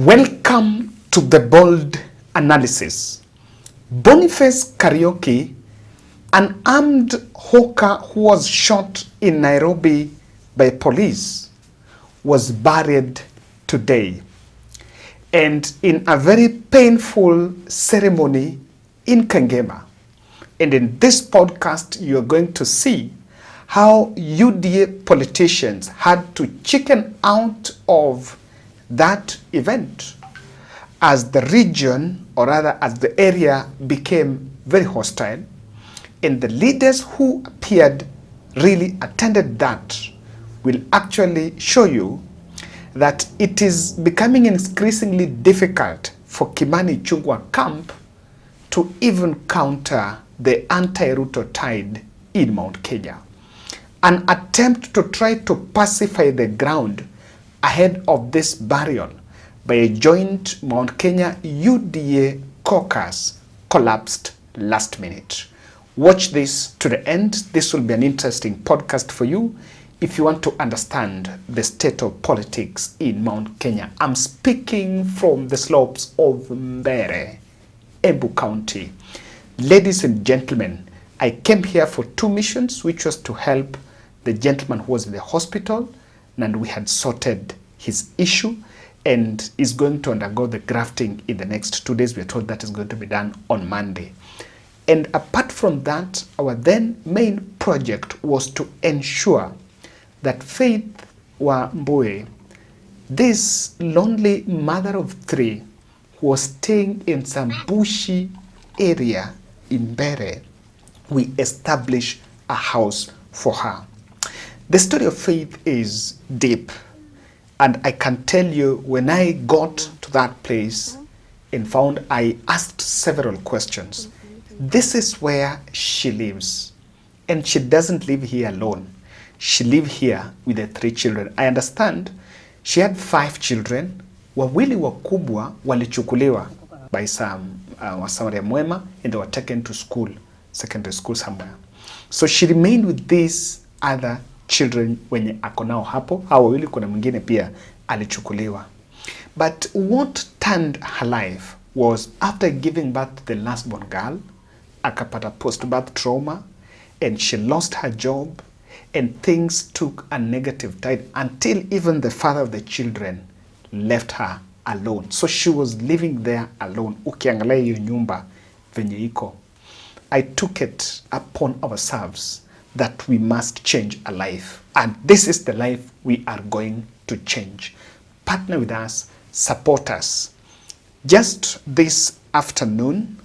Welcome to the bold analysis. Boniface Karuiki, an armed hawker who was shot in Nairobi by police, was buried today, and in a very painful ceremony in Kangema. And in this podcast, you are going to see how UDA politicians had to chicken out of that event as the region, or rather as the area, became very hostile, and the leaders who appeared really attended that will actually show you that it is becoming increasingly difficult for Kimani Ichung'wah camp to even counter the anti-Ruto tide in Mount Kenya. An attempt to try to pacify the ground ahead of this burial by a joint Mount Kenya UDA caucus collapsed last minute. Watch this to the end. This will be an interesting podcast for you if you want to understand the state of politics in Mount Kenya. I'm speaking from the slopes of Mbeere, Embu County. Ladies and gentlemen, I came here for two missions, which was to help the gentleman who was in the hospital, and we had sorted his issue and is going to undergo the grafting in the next 2 days. We are told that is going to be done on Monday. And apart from that, our then main project was to ensure that Faith Wambui, this lonely mother of three who was staying in some bushy area in Mbeere, we establish a house for her. The story of Faith is deep, and I can tell you, when I got to that place and found, I asked several questions. This is where she lives, and she doesn't live here alone. She lives here with the 3 children. I understand she had 5 children. Wawili wakubwa walichukuliwa by some Wasamaria Mwema, and they were taken to school, secondary school somewhere. So she remained with these other children wenye ako nao hapo. Hao wawili kuna mwingine pia alichukuliwa. But what turned her life was, after giving birth to the last born girl, akapata post-birth trauma, and she lost her job, and things took a negative tide until even the father of the children left her alone. So she was living there alone. Ukiangalia hiyo nyumba venye iko. I took it upon ourselves that we must change a life. And this is the life we are going to change. Partner with us, support us. Just this afternoon,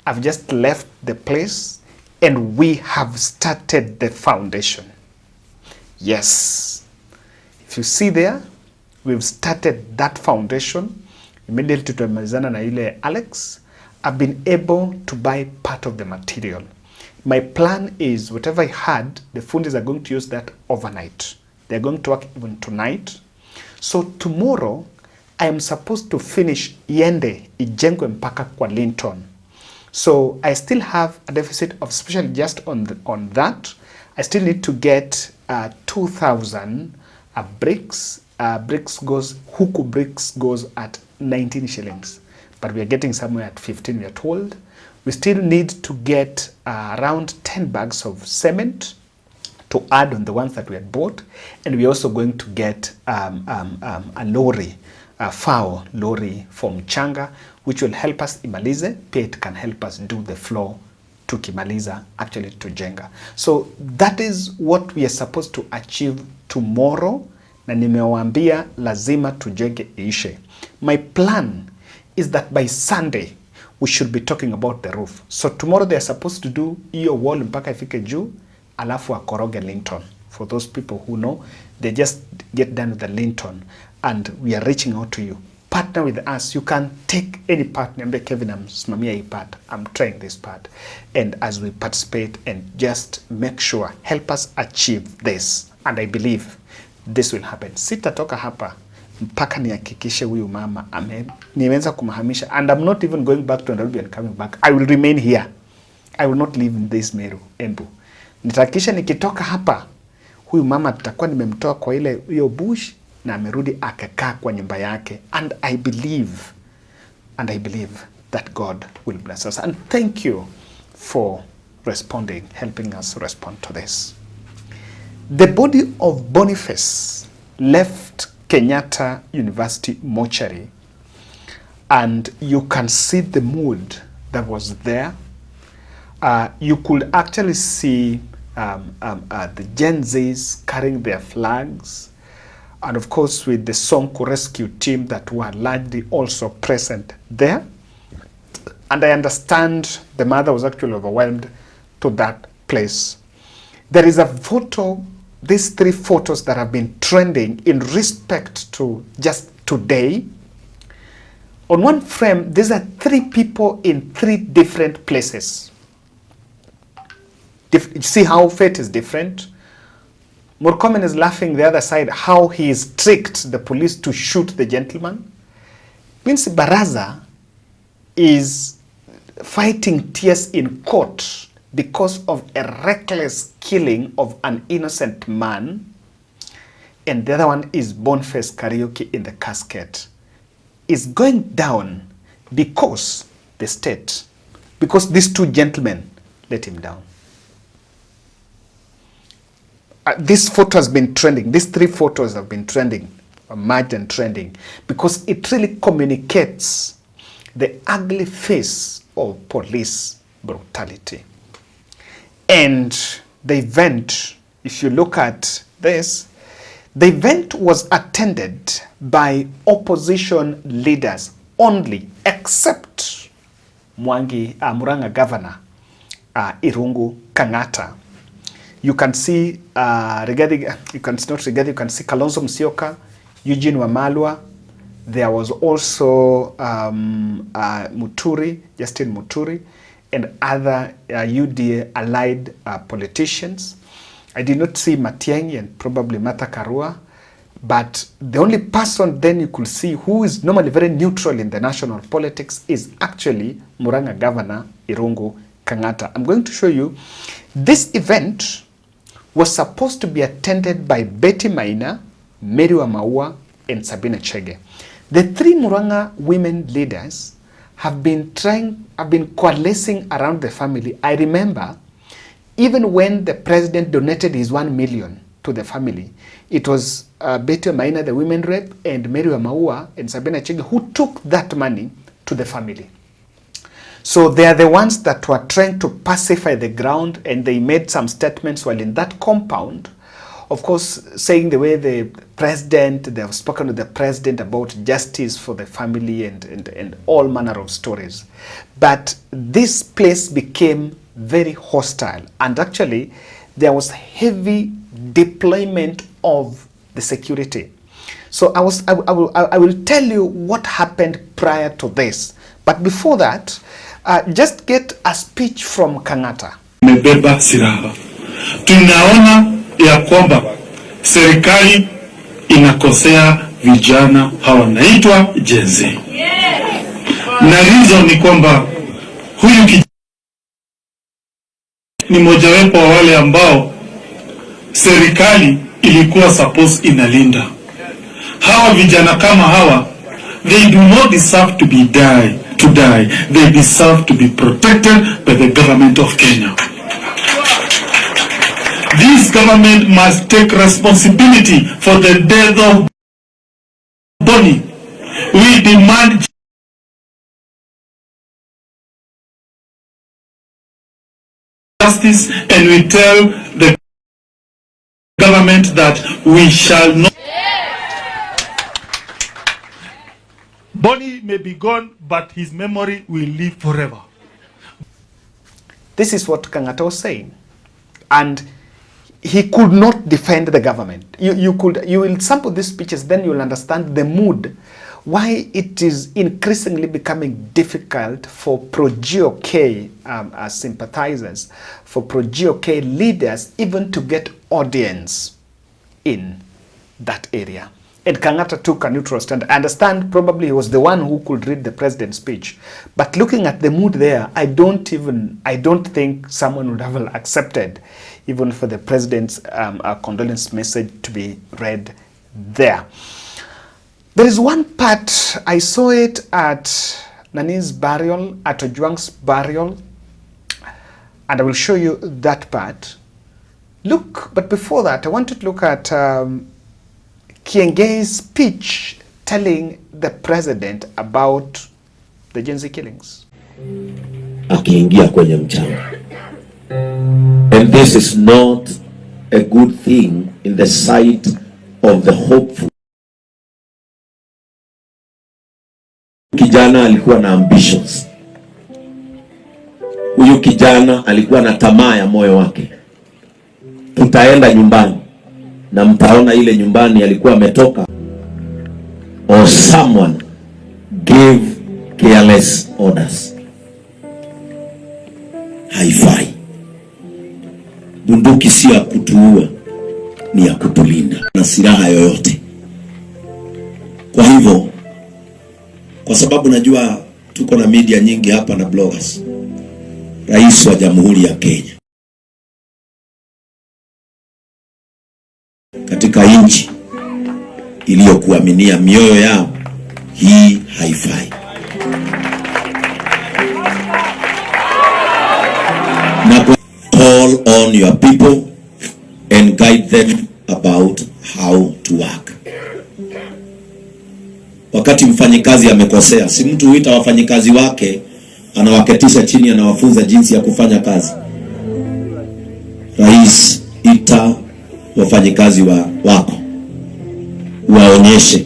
I've just left the place and we have started the foundation. Yes. If you see there, we've started that foundation. Immediately to tumalizana na yule Alex, I've been able to buy part of the material. My plan is, whatever I had, the fundis are going to use that overnight. They're going to work even tonight. So tomorrow, I am supposed to finish iende ijengwe mpaka kwa Linton. So I still have a deficit of, especially just on that, I still need to get 2,000 bricks. Huku bricks goes at 19 shillings. But we are getting somewhere at 15, we are told. We still need to get around 10 bags of cement to add on the ones that we had bought. And we're also going to get a lorry, a FAO lorry from Changa, which will help us imalize. It can help us do the floor to Kimaliza, actually to Jenga. So that is what we are supposed to achieve tomorrow. Na nimewaambia lazima tujenge iishe. My plan is that by Sunday, we should be talking about the roof. So tomorrow they are supposed to do hiyo wall mpaka ifike juu, alafu akoroge Linton. For those people who know, they just get done with the Linton, and we are reaching out to you. Partner with us. You can take any part. Niambie Kevin, simamia hii part. I'm trying this part. And as we participate and just make sure, help us achieve this. And I believe this will happen. Sitatoka hapa mpaka nihakikishe huyu mama niweza kumhamisha, and I'm not even going back to Nairobi and coming back. I will remain here. I will not leave in this Meru, Embu. Nitahakikisha nikitoka hapa huyu mama tutakuwa nimemtoa kwa ile hiyo bush na amerudi akakaa kwa nyumba yake, and I believe that God will bless us. And thank you for responding, helping us respond to this. The body of Boniface left Kenyatta University mortuary, and you can see the mood that was there. You could actually see the Gen Zs carrying their flags, and of course with the Sonko rescue team that were largely also present there. And I understand the mother was actually overwhelmed to that place. There is a photo, these 3 photos that have been trending in respect to just today. On one frame, these are 3 people in 3 different places. You see how fate is different? Murkomen is laughing the other side, how he is tricked the police to shoot the gentleman. Means Baraza is fighting tears in court because of a reckless killing of an innocent man. And the other one is Boniface Karuiki in the casket. Is going down because the state, because these 2 gentlemen let him down. This photo has been trending. These 3 photos have been trending, merged and trending, because it really communicates the ugly face of police brutality. And the event, if you look at this, the event was attended by opposition leaders only, except Murang'a Governor Irungu Kang'ata. You can see you can see Kalonzo Musyoka, Eugene Wamalwa. There was also Justin Muturi, and other UDA allied politicians. I did not see Matiang'i and probably Martha Karua, but the only person then you could see who is normally very neutral in the national politics is actually Murang'a Governor Irungu Kang'ata. I'm going to show you this event was supposed to be attended by Betty Maina, Mary Wamaua, and Sabina Chege. The 3 Murang'a women leaders have been coalescing around the family. I remember even when the president donated his 1 million to the family, it was Betty Maina, the women rep, and Mary Wamaua and Sabina Chege who took that money to the family. So they are the ones that were trying to pacify the ground, and they made some statements while in that compound, of course, saying the way the president, they have spoken to the president about justice for the family and all manner of stories. But this place became very hostile, and actually there was heavy deployment of the security. So I will tell you what happened prior to this. But before that, just get a speech from Kang'ata. Mebeba silaha. Tunaona ya kwamba serikali inakosea vijana hawa naitwa Gen Z. Na reason ni kwamba huyu ni mojawapo wa wale ambao serikali ilikuwa suppose inalinda. Hawa vijana kama hawa, they do not deserve to die. They deserve to be protected by the government of Kenya. This government must take responsibility for the death of Bonnie. We demand justice, and we tell the government that we shall not. Bonnie may be gone, but his memory will live forever. This is what Kang'ata was saying. And he could not defend the government. You will sample these speeches, then you will understand the mood, why it is increasingly becoming difficult for pro-GOK sympathizers, for pro-GOK leaders, even to get audience in that area. And Kang'ata took a neutral stand. I understand probably he was the one who could read the president's speech. But looking at the mood there, I don't think someone would have accepted even for the president's condolence message to be read there. There is one part, I saw it at Nani's burial, at Ojwang's burial, and I will show you that part. Look, but before that, I want to look at Kiengei's speech telling the president about the Gen Z killings. Akiingia kwenye mchanga. And this is not a good thing in the sight of the hopeful. Kijana alikuwa na ambitions. Huyu kijana alikuwa na tamaa ya moyo wake. Tutaenda nyumbani na mtaona ile nyumbani alikuwa ametoka, or someone gave careless orders. Haifai. Bunduki si ya kutuua, ni ya kutulinda na silaha yoyote. Kwa hivyo, kwa sababu najua tuko na media nyingi hapa na bloggers, Rais wa Jamhuri ya Kenya katika nchi iliyokuaminia mioyo yao, hii haifai. Na call on your people and guide them about how to work. Wakati mfanyikazi amekosea, si mtu huita wafanyikazi wake, anawaketisha chini, anawafunza jinsi ya kufanya kazi. Rais, ita wafanyikazi wako, waonyeshe.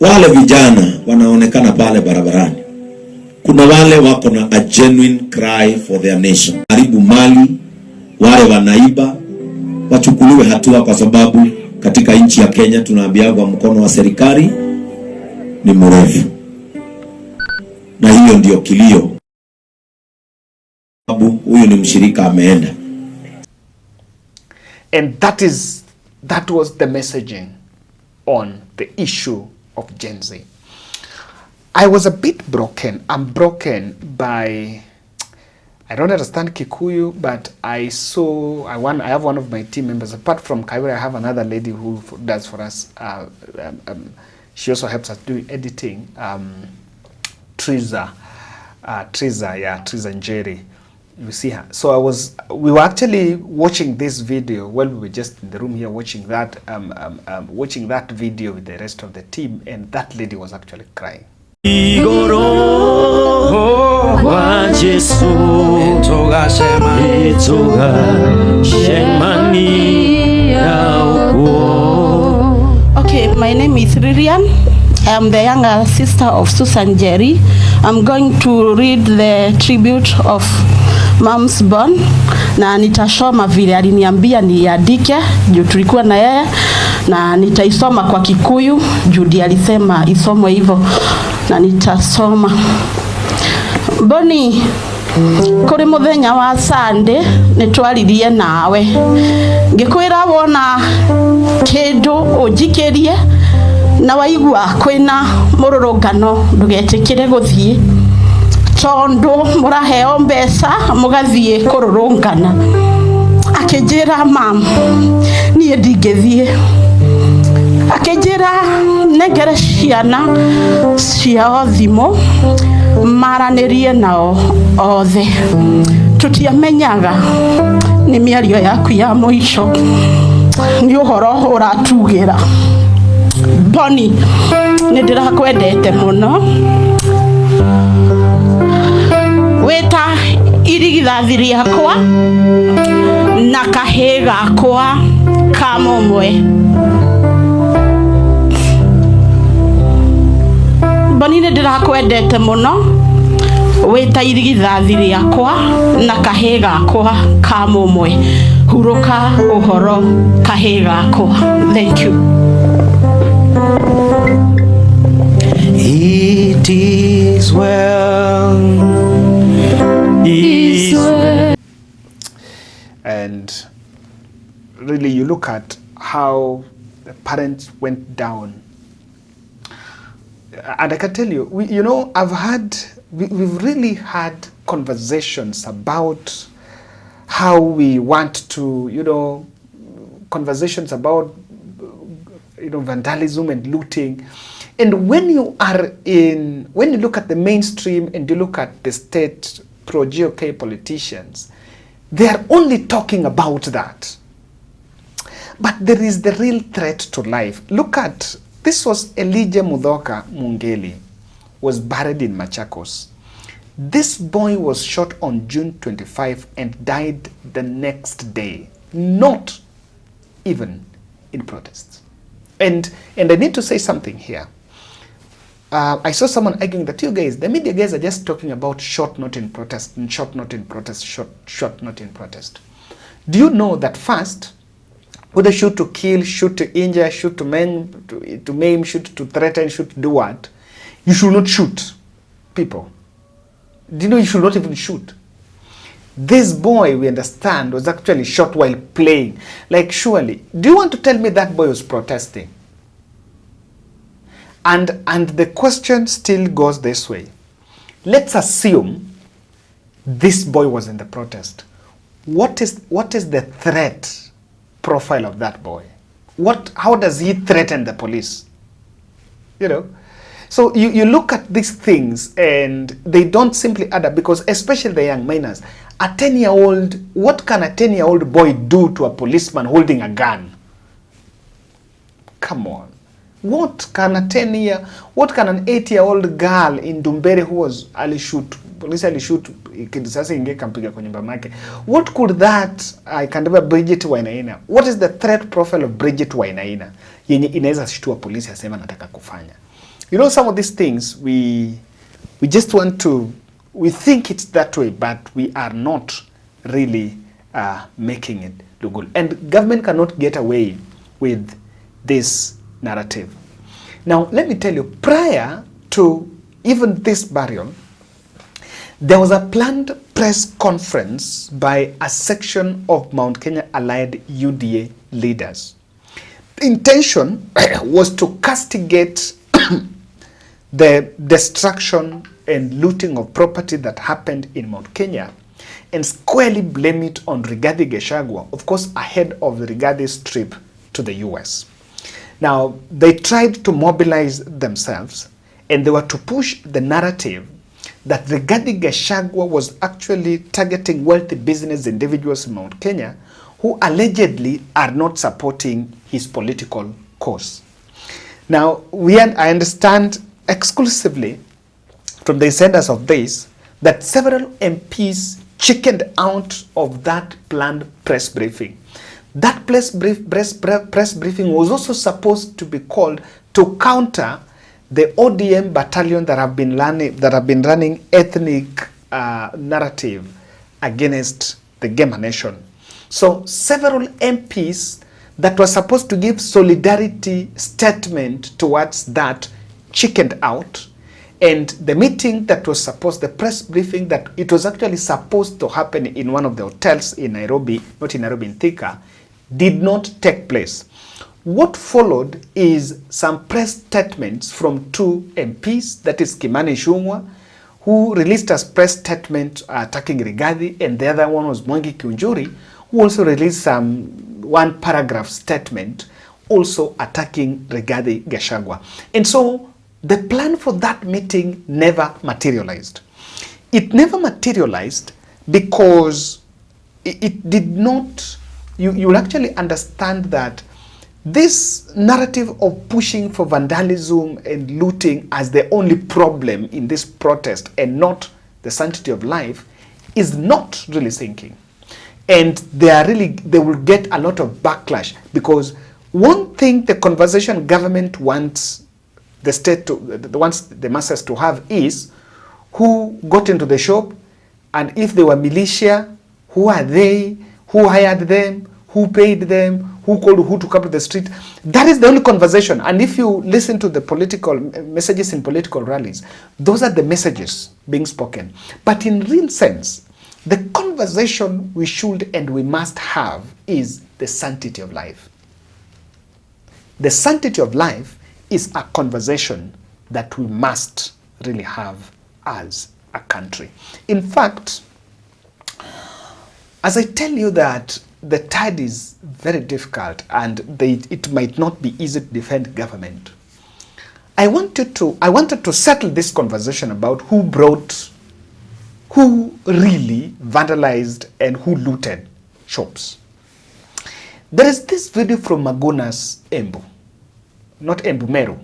Wale vijana wanaonekana pale barabarani, kuna wale wako na a genuine cry for their nation. Haribu mali, wale wanaiba wachukuliwe hatua, kwa sababu katika nchi ya Kenya tunaambiwa mkono wa serikali ni mrefu. Na hiyo ndio kilio. Huyu ni mshirika ameenda. And that was the messaging on the issue of Gen Z. I was a bit broken. I'm broken by, I don't understand Kikuyu, but I have one of my team members, apart from Karuiki, I have another lady who does for us, she also helps us do editing, Triza Njeri. You see her. So we were actually watching this video while we were just in the room here watching that video with the rest of the team, and that lady was actually crying. Okay, my name is Lilian. I am the younger sister of Susan Jerry. I'm going to read the tribute of Mom's Born, na nitasoma vile aliniambia niandike juu tulikuwa na yeye, na nitaisoma kwa Kikuyu juu ndiye alisema isomwe hivyo, na nitasoma. Boni, kuri muthenya wa Sunday nitwaririe nawe, ngikwira wona kindu unjikirie na waigua kwina mururungano ndugetikire guthie, tondu muraheo mbeca mugathie kururungana. Akijira mam nie ndingithie, akijira negere ciana ciao thimu maranirie nao othe, tutiamenyaga ni miario yaku ya muico, ni uhoro uratugira. Boni, nindirakwendete muno, weta irigithathi riakwa na kahĩ gakwa ka mũmwe. Boni, nindirakwendete muno, weta irigithathi riakwa na kahĩ gakwa ka mũmwe. Huruka uhoro kahĩ gakwa. Thank you. It is well. It is well. And really, you look at how the parents went down, and I can tell you, we've really had conversations about how we want to, conversations about vandalism and looting. And when you look at the mainstream and you look at the state pro-GOK politicians, they are only talking about that. But there is the real threat to life. Look at, this was Elijah Mudhoka Mungeli, was buried in Machakos. This boy was shot on June 25 and died the next day, not even in protest. And I need to say something here. I saw someone arguing that you guys, the media guys, are just talking about shot not in protest, and shot not in protest, shot not in protest. Do you know that first, whether shoot to kill, shoot to injure, shoot to maim, shoot to threaten, shoot to do what, you should not shoot people. Do you know you should not even shoot? This boy, we understand, was actually shot while playing. Like, surely, do you want to tell me that boy was protesting? And the question still goes this way. Let's assume this boy was in the protest. What is the threat profile of that boy? How does he threaten the police? So you look at these things and they don't simply add up, because especially the young minors, a 10-year-old, what can a 10-year-old boy do to a policeman holding a gun? Come on. What can an 8-year-old girl in Dumbere who was police alishoot sasa inge kampiga kwa nyumba yake? What could that Bridget Wainaina? What is the threat profile of Bridget Wainaina yenye inaweza shtua polisi asema nataka kufanya? Some of these things we just want to, we think it's that way, but we are not really making it look good. And government cannot get away with this narrative. Now, let me tell you, prior to even this burial, there was a planned press conference by a section of Mount Kenya allied UDA leaders. The intention was to castigate the destruction and looting of property that happened in Mount Kenya and squarely blame it on Rigathi Gachagua, of course, ahead of Rigathi's trip to the US. Now, they tried to mobilize themselves and they were to push the narrative that Rigathi Gachagua was actually targeting wealthy business individuals in Mount Kenya who allegedly are not supporting his political cause. Now, I understand exclusively from the insiders of this that several MPs chickened out of that planned press briefing. That press briefing was also supposed to be called to counter the ODM battalion that have been running ethnic narrative against the Gema nation. So several MPs that were supposed to give solidarity statement towards that chickened out, and the meeting that was supposed, the press briefing that it was actually supposed to happen in one of the hotels in Nairobi, not in Nairobi, in Thika, did not take place. What followed is some press statements from two MPs, that is Kimani Ichung'wah, who released a press statement attacking Rigathi, and the other one was Mwangi Kiunjuri, who also released some one-paragraph statement also attacking Rigathi Gachagua. And so the plan for that meeting never materialized. It never materialized because it did not, you'll actually understand that this narrative of pushing for vandalism and looting as the only problem in this protest and not the sanctity of life is not really sinking. And they will get a lot of backlash, because one thing the conversation government wants the state to, wants the masses to have is who got into the shop, and if they were militia, who are they, who hired them, who paid them, who called who to come to the street. That is the only conversation. And if you listen to the political messages in political rallies, those are the messages being spoken. But in real sense, the conversation we should and we must have is the sanctity of life. The sanctity of life is a conversation that we must really have as a country. In fact, as I tell you that the tide is very difficult and it might not be easy to defend government. I wanted to settle this conversation about who really vandalized and who looted shops. There is this video from Maguna's Embu, not Embu, Meru.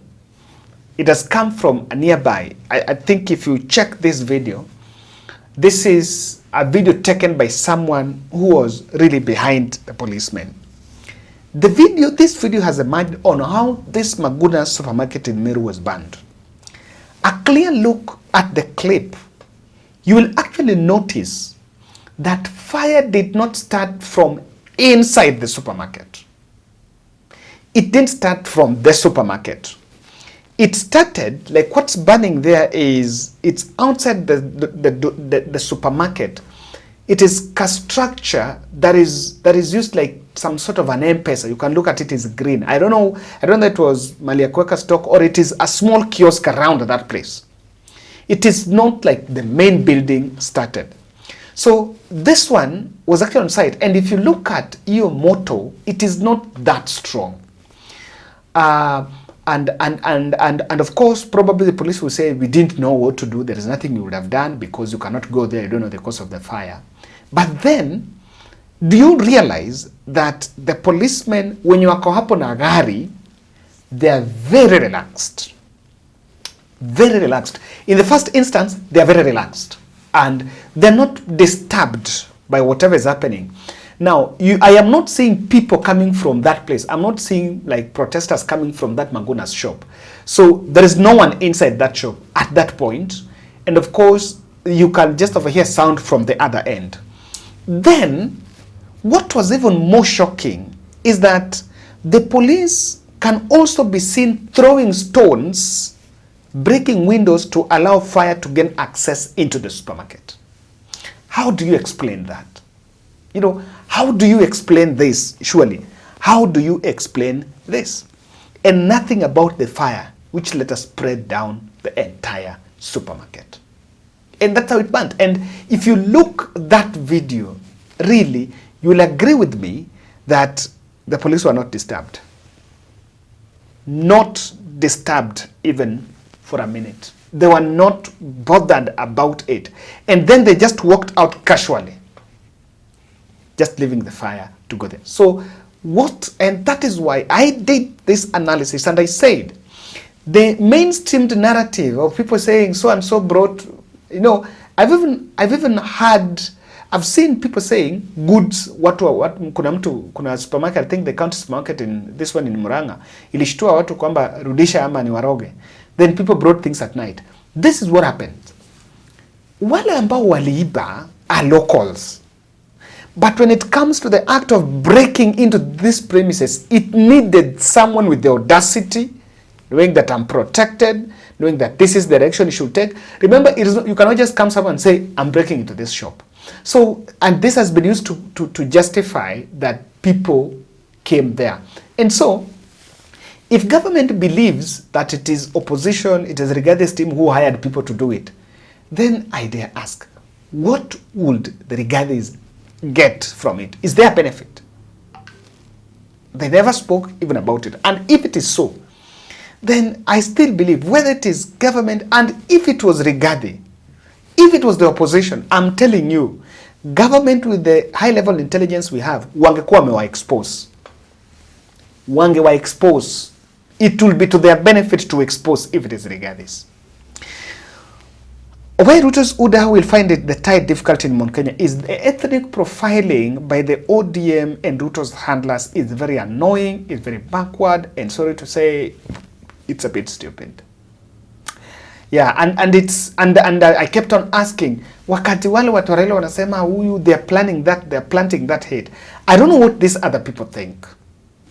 It has come from a nearby. I think if you check this video, this is a video taken by someone who was really behind the policeman. This video has a mind on how this Maguna's supermarket in Meru was burned. A clear look at the clip, you will actually notice that fire did not start from inside the supermarket. It didn't start from the supermarket. It started, like what's burning there is, it's outside the supermarket. It is a structure that is used like some sort of an M-Pesa. You can look at it, is green. I don't know it was Malia Kweka stock or it is a small kiosk around that place. It is not like the main building started. So this one was actually on site. And if you look at your motto, it is not that strong. And of course, probably the police will say, we didn't know what to do. There is nothing we would have done because you cannot go there. You don't know the cause of the fire. But then, do you realize that the policemen, when you are hapo na gari, they are very relaxed. Very relaxed. In the first instance, they are very relaxed. And they're not disturbed by whatever is happening. Now, I am not seeing people coming from that place. I'm not seeing like protesters coming from that Maguna's shop. So there is no one inside that shop at that point. And of course, you can just overhear sound from the other end. Then, what was even more shocking is that the police can also be seen throwing stones, breaking windows to allow fire to gain access into the supermarket. How do you explain that? You know, how do you explain this? Surely, how do you explain this? And nothing about the fire, which let us spread down the entire supermarket. And that's how it went. And if you look at that video, really, you will agree with me that the police were not disturbed. Not disturbed even for a minute. They were not bothered about it. And then they just walked out casually, just leaving the fire to go there. So and that is why I did this analysis and I said, the mainstreamed narrative of people saying so and so brought, you know, I've seen people saying goods, kuna supermarket, I think the county supermarket in this one in Murang'a, ilishtua watu kwamba rudisha ama ni waroge. Then people brought things at night. This is what happened. Wale ambao waliiba are locals. But when it comes to the act of breaking into these premises, it needed someone with the audacity, knowing that I'm protected, knowing that this is the direction you should take. Remember, you cannot just come someone and say, I'm breaking into this shop. So, and this has been used to justify that people came there. And so, if government believes that it is opposition, it is Rigath's team who hired people to do it, then I dare ask, what would the Rigathis get from it? Is there a benefit? They never spoke even about it. And if it is so, then I still believe whether it is government and if it was Rigathi, if it was the opposition, I'm telling you, government with the high level intelligence we have, wangekuwa wamewa expose. Wangewa expose. It will be to their benefit to expose if it is Rigathis. Why Ruto's UDA will find it the tide difficult in Mount Kenya is the ethnic profiling by the ODM and Ruto's handlers is very annoying, it's very backward, and sorry to say, it's a bit stupid. Yeah, and I kept on asking, wakati wale watu wa Raila wanasema huyu, they're planting that hate. I don't know what these other people think.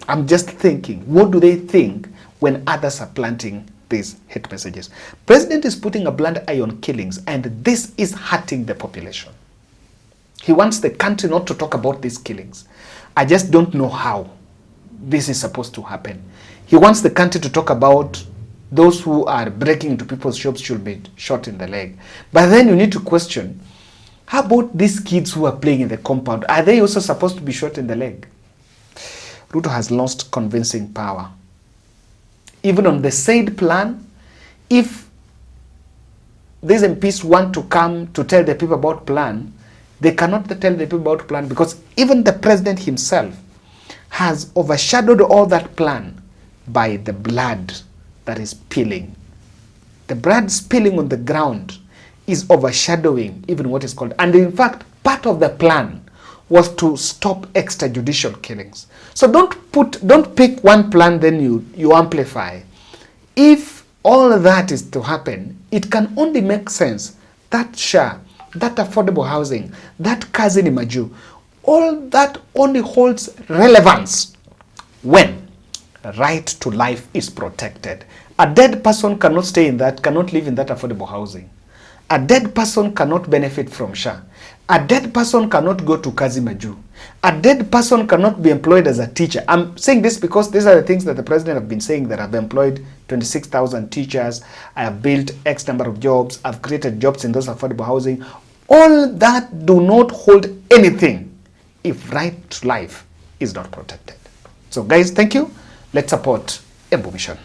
I'm just thinking, what do they think when others are planting these hate messages? President is putting a blind eye on killings, and this is hurting the population. He wants the country not to talk about these killings. I just don't know how this is supposed to happen. He wants the country to talk about those who are breaking into people's shops should be shot in the leg. But then you need to question, How about these kids who are playing in the compound? Are they also supposed to be shot in the leg? Ruto has lost convincing power. Even on the said plan, if these MPs want to come to tell the people about plan, they cannot tell the people about plan because even the president himself has overshadowed all that plan by the blood that is spilling. The blood spilling on the ground is overshadowing even what is called. And in fact, part of the plan was to stop extrajudicial killings. So don't pick one plan, then you amplify. If all that is to happen, it can only make sense that SHA, that affordable housing, that kazi ni maju, all that only holds relevance when right to life is protected. A dead person cannot stay in that, cannot live in that affordable housing. A dead person cannot benefit from SHA. A dead person cannot go to kazi maju. A dead person cannot be employed as a teacher. I'm saying this because these are the things that the president have been saying, that I've employed 26,000 teachers, I have built X number of jobs, I've created jobs in those affordable housing. All that do not hold anything if right to life is not protected. So guys, thank you. Let's support Embu Mission.